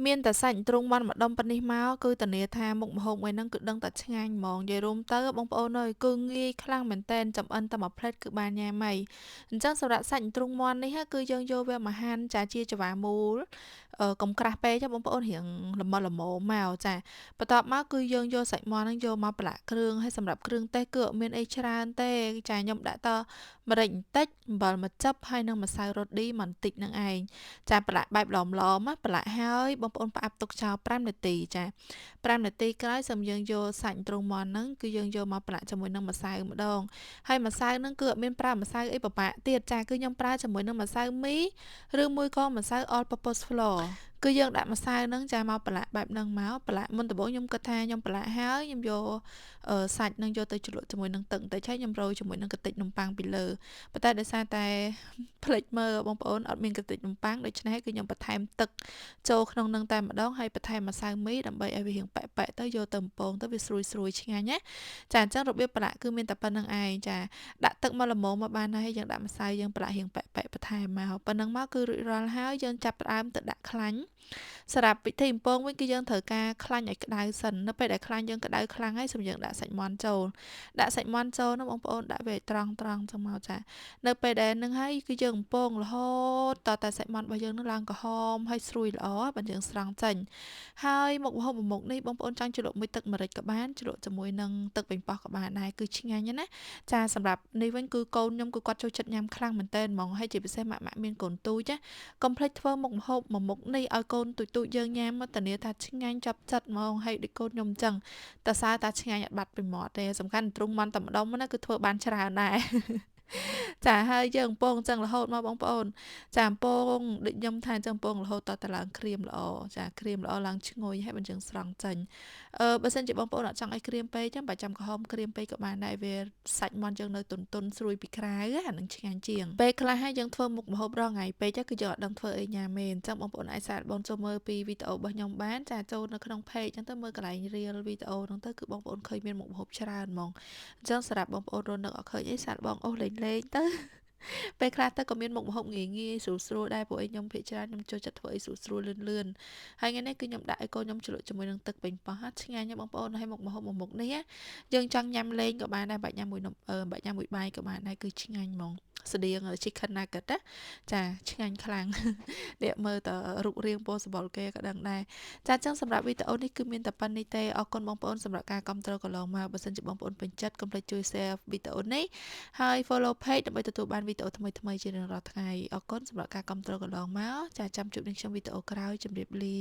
មានតែសាច់ទ្រុងមាន់ម្ដុំប៉ុណ្នេះមកគឺធានាថាមុខម្ហូបមួយហ្នឹងគឺដឹងតែឆ្ងាញ់ហ្មងនិយាយរួមទៅបងប្អូនអើយគឺងាយខ្លាំងមែនតែនចម្អិនតែមួយផ្លេតគឺបានញ៉ាំហើយអញ្ចឹងសម្រាប់សាច់ទ្រុងមាន់នេះគឺយើងយកវាមកហាន់ចាជាច្រវាមូលកុំក្រាស់ពេកចាបងប្អូនរៀងល្មមមកចាបន្ទាប់មកគឺយើងយកសាច់មាន់ហ្នឹងយកមកប្រឡាក់គ្រឿងហើយសម្រាប់គ្រឿងទេសគឺអត់មានអីច្រើនទេចាខ្ញុំដាក់តម្រេចបន្តិចអំបិលមួយចិបហើយនិងម្សៅរ៉ូឌីបន្តិចនឹងឯងចាប្រឡាក់បែបឡមប្រឡាក់ហើយបងប្អូនផ្អាប់ទុកចោល5នាទីចា5នាទីក្រោយសូមយើងយកសាច់ទ្រុងមាន់ហ្នឹងគឺយើងយកមកប្រឡាក់ជាមួយនឹងម្សៅម្ដងហើយម្សៅហ្នឹងគឺអត់មានប្រើម្សៅអីពិបាកទៀតចាគឺខ្ញុំប្រើជាមួយនឹងម្សៅមីឬមួយក៏ម្សៅ all purpose flour គឺយើងដាក់ម្សៅហ្នឹងចាមកប្រឡាក់បែបហ្នឹងមកប្រឡាក់មុនដំបូងខ្ញុំគិតថាខ្ញុំប្រឡាក់ហើយខ្ញុំយកសាច់ហ្នឹងយកទៅជ្រលក់ជាមួយនឹងទឹកបន្តិចហើយខ្ញុំរោយជាមួយនឹងកតិចនំប៉័ងពីលើប៉ុន្តែដោយសារតែភ្លេចមើលបងប្អូនអត់មានកតិចនំប៉័ងដូច្នេះគឺខ្ញុំបន្ថែមទឹកចូលក្នុងនឹងតែម្ដងហើយបន្ថែមម្សៅមីដើម្បីឲ្យវារៀងប៉ែកទៅយកទៅបំពងទៅវាស្រួយឆ្ងាញ់ណាចាអញ្ចឹងរបៀបប្រឡាក់គឺមានតែប៉ុណ្្នឹងឯងចាដាក់ទឹកមកល្មមមកបានហើយយើងដាក់ម្សៅយើងប្រឡាក់រៀងប៉ែកបន្ថែមមកប៉ុណ្្នឹងមកគឺរួចរាល់ហើយយើងចាប់ផ្ដើមទៅដាក់ខ្លាញ់សម្រាប់ពិធីបំពងវិញគឺយើងត្រូវការខ្លាញ់ឲ្យក្តៅសិននៅពេលដែលខ្លាញ់យើងក្តៅខ្លាំងហើយសូមយើងដាក់សាច់មាន់ចូលដាក់សាច់មាន់ចូលនោះបងប្អូនដាក់វាឲ្យត្រង់ចឹងមកចានៅពេលដែលនឹងហើយគឺយើងបំពងរហូតតតែសាច់មាន់របស់យើងនឹងឡើងក្រហមហើយស្រួយល្អបើយើងស្រង់ចេញហើយមុខម្ហូបមួយមុខនេះបងប្អូនចង់ជ្រលក់មួយទឹកម្រេចក៏បានជ្រលក់ជាមួយនឹងទឹកប៉េងប៉ោះក៏បានដែរគឺឆ្ងាញ់ណាចាសម្រាប់នេះវិញគឺកូនខ្ញុំគឺគាត់ចូលចិត្តញ៉ាំខ្លាំងមែនតើហ្មងហើយជាពិសេសម៉ាក់មានកូនទូចណាកុំភ្លេចធ្វើមុខម្ហូបមួយមុខនេះឲ្យកូនទូចយើងញ៉ាំមកធានាថាឆ្ងាញ់ចាប់ចិត្តហ្មងហើយដូចកូនខ្ញុំអញ្ចឹងតើសើតាឆ្ងាញ់អត់បាត់ពីមាត់ទេសំខាន់ទ្រុងមាន់តែម្ដុំណាគឺធ្វើបានច្រើនដែរចាហើយយើងបំពងអញ្ចឹងរហូតមកបងប្អូនចាបំពងដូចខ្ញុំថាអញ្ចឹងបំពងរហូតតតែឡើងក្រៀមល្អចាក្រៀមល្អឡើងឈ្ងុយហើយបញ្ចឹងស្រង់ចេញបើសិនជាបងប្អូនអត់ចង់ឲ្យក្រៀមពេកចឹងបើចាំក្រហមក្រៀមពេកក៏បានដែរវាសាច់មាន់យើងនៅទន់ស្រួយពីក្រៅអានឹងឆ្ងាញ់ជាងពេលខ្លះហើយយើងធ្វើមុខម្ហូបរងថ្ងៃពេកគឺយើងអត់ដឹងធ្វើអីញ៉ាំទេអញ្ចឹងបងប្អូនអាចសាកបងចូលមើលពីវីដេអូរបស់ខ្ញុំបានចាចូលនៅក្នុង page អញ្ចឹងទៅមើលកន្លែង reel វីដេអូហ្នឹងទៅគឺបងប្អូនឃើញមានមុខម្ហូបច្រើនហ្មងអញ្ចឹងសម្រាប់បងប្អូនរស់នៅអត់ឃើញអីសាកបងអូសលេងទៅពេលខ្លះទៅក៏មានមុខម្ហូបងាយស្រួលដែរព្រោះអីខ្ញុំភាគច្រើនខ្ញុំចូលចិត្តធ្វើអីស្រួលលឿនហើយថ្ងៃនេះគឺខ្ញុំដាក់ឲ្យកូនខ្ញុំជ្រលក់ជាមួយនឹងទឹកប៉េងប៉ោះឆ្ងាញ់ណាបងប្អូនហើយមុខម្ហូបមួយមុខនេះយើងចង់ញ៉ាំលេងក៏បានដែរបាច់ញ៉ាំមួយនំបាច់ញ៉ាំមួយបាយក៏បានដែរគឺឆ្ងាញ់ហ្មងស្តៀង chicken nugget ណាចាឆ្ងាញ់ខ្លាំងអ្នកមើលតរូបរាងពណ៌សម្បុរគេក៏ដឹងដែរចាអញ្ចឹងសម្រាប់វីដេអូនេះគឺមានតែប៉ុណ្្នេះទេអរគុណបងប្អូនសម្រាប់ការគាំទ្រកន្លងមកបើសិនជាបងប្អូនពេញចិត្តកុំភ្លេចជួយ share វីដេអូនេះហើយ follow page ដើម្បីទទួលបានវីដេអូថ្មីជារៀងរាល់ថ្ងៃអរគុណសម្រាប់ការគាំទ្រកន្លងមកចាចាំជួបនឹងខ្ញុំវីដេអូក្រោយជម្រាបលា